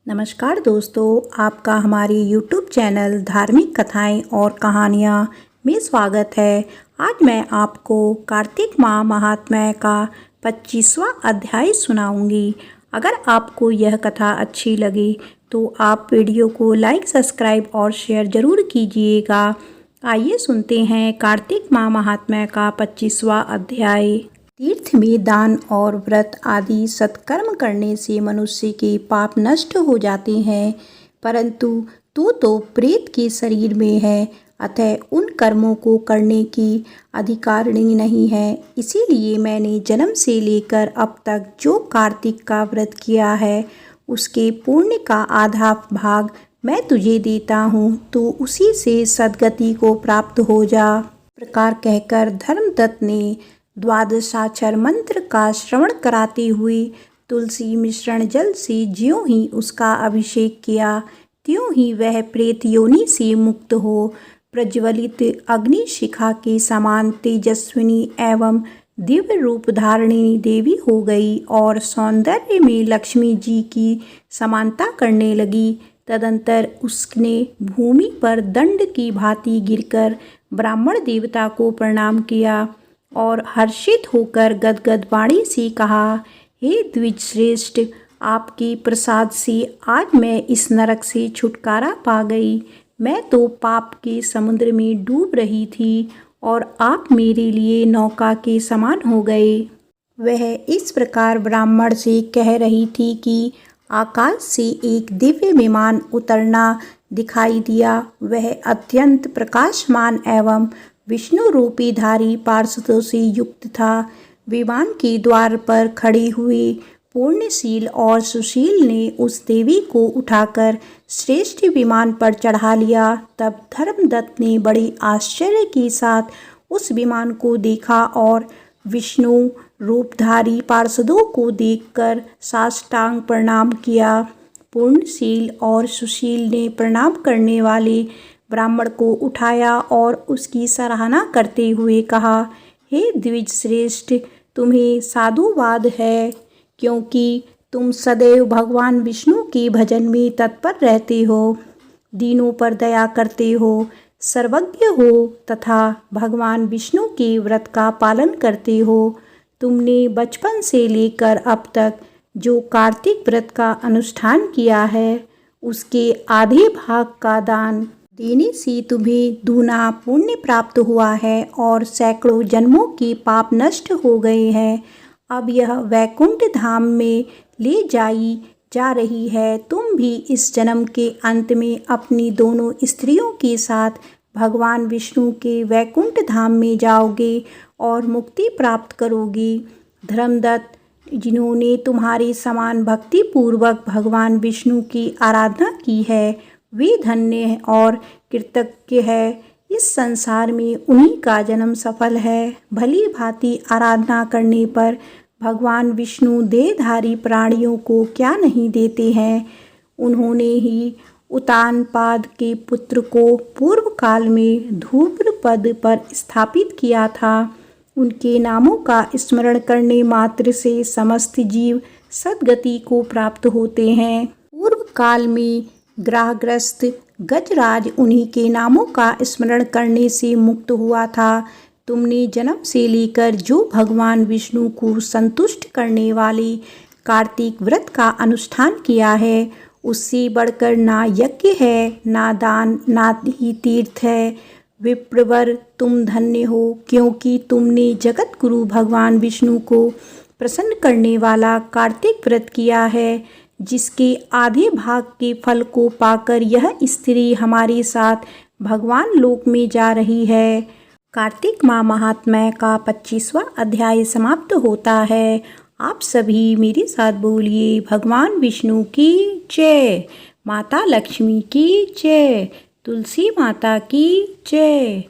नमस्कार दोस्तों, आपका हमारे YouTube चैनल धार्मिक कथाएं और कहानियाँ में स्वागत है। आज मैं आपको कार्तिक माह महात्म्य का 25वां अध्याय सुनाऊंगी। अगर आपको यह कथा अच्छी लगे तो आप वीडियो को लाइक, सब्सक्राइब और शेयर ज़रूर कीजिएगा। आइए सुनते हैं कार्तिक माह महात्म्य का 25वां अध्याय। तीर्थ में दान और व्रत आदि सत्कर्म करने से मनुष्य के पाप नष्ट हो जाते हैं, परंतु तू तो प्रेत के शरीर में है, अतः उन कर्मों को करने की अधिकारिणी नहीं है। इसीलिए मैंने जन्म से लेकर अब तक जो कार्तिक का व्रत किया है, उसके पुण्य का आधा भाग मैं तुझे देता हूँ, तो उसी से सद्गति को प्राप्त हो जा। प्रकार कहकर धर्मदत्त ने द्वादशाक्षर मंत्र का श्रवण कराते हुए तुलसी मिश्रण जल से ज्यों ही उसका अभिषेक किया, त्यों ही वह प्रेत योनि से मुक्त हो प्रज्वलित अग्नि शिखा के समान तेजस्विनी एवं दिव्य रूप धारिणी देवी हो गई और सौंदर्य में लक्ष्मी जी की समानता करने लगी। तदंतर उसने भूमि पर दंड की भांति गिरकर ब्राह्मण देवता को प्रणाम किया और हर्षित होकर गदगद वाणी से कहा, हे द्विज श्रेष्ठ, आपके प्रसाद से आज मैं इस नरक से छुटकारा पा गई। मैं तो पाप के समुद्र में डूब रही थी और आप मेरे लिए नौका के समान हो गए। वह इस प्रकार ब्राह्मण से कह रही थी कि आकाश से एक दिव्य विमान उतरना दिखाई दिया। वह अत्यंत प्रकाशमान एवं विष्णु रूपी धारी पार्षदों से युक्त था। विमान के द्वार पर खड़ी हुई पूर्णशील और सुशील ने उस देवी को उठाकर श्रेष्ठ विमान पर चढ़ा लिया। तब धर्मदत्त ने बड़े आश्चर्य के साथ उस विमान को देखा और विष्णु रूपधारी पार्षदों को देखकर साष्टांग प्रणाम किया। पूर्णशील और सुशील ने प्रणाम करने वाले ब्राह्मण को उठाया और उसकी सराहना करते हुए कहा, हे द्विज श्रेष्ठ, तुम्हें साधुवाद है, क्योंकि तुम सदैव भगवान विष्णु के भजन में तत्पर रहते हो, दीनों पर दया करते हो, सर्वज्ञ हो तथा भगवान विष्णु के व्रत का पालन करते हो। तुमने बचपन से लेकर अब तक जो कार्तिक व्रत का अनुष्ठान किया है, उसके आधे भाग का दान देने से तुम्हें दूना पुण्य प्राप्त हुआ है और सैकड़ों जन्मों के पाप नष्ट हो गए हैं। अब यह वैकुंठ धाम में ले जाई जा रही है। तुम भी इस जन्म के अंत में अपनी दोनों स्त्रियों के साथ भगवान विष्णु के वैकुंठ धाम में जाओगे और मुक्ति प्राप्त करोगे। धर्मदत्त, जिन्होंने तुम्हारे समान भक्ति पूर्वक भगवान विष्णु की आराधना की है, वे धन्य और कृतज्ञ है। इस संसार में उन्हीं का जन्म सफल है। भली भांति आराधना करने पर भगवान विष्णु देहधारी प्राणियों को क्या नहीं देते हैं। उन्होंने ही उतानपाद के पुत्र को पूर्व काल में धूम्रपद पर स्थापित किया था। उनके नामों का स्मरण करने मात्र से समस्त जीव सद्गति को प्राप्त होते हैं। पूर्व काल में ग्रहग्रस्त गजराज उन्हीं के नामों का स्मरण करने से मुक्त हुआ था। तुमने जन्म से लेकर जो भगवान विष्णु को संतुष्ट करने वाले कार्तिक व्रत का अनुष्ठान किया है, उससे बढ़कर ना यज्ञ है, ना दान, ना ही तीर्थ है। विप्रवर, तुम धन्य हो, क्योंकि तुमने जगत गुरु भगवान विष्णु को प्रसन्न करने वाला कार्तिक व्रत किया है, जिसके आधे भाग के फल को पाकर यह स्त्री हमारे साथ भगवान लोक में जा रही है। कार्तिक माह महात्म्य का 25वां अध्याय समाप्त होता है। आप सभी मेरे साथ बोलिए, भगवान विष्णु की जय, माता लक्ष्मी की जय, तुलसी माता की जय।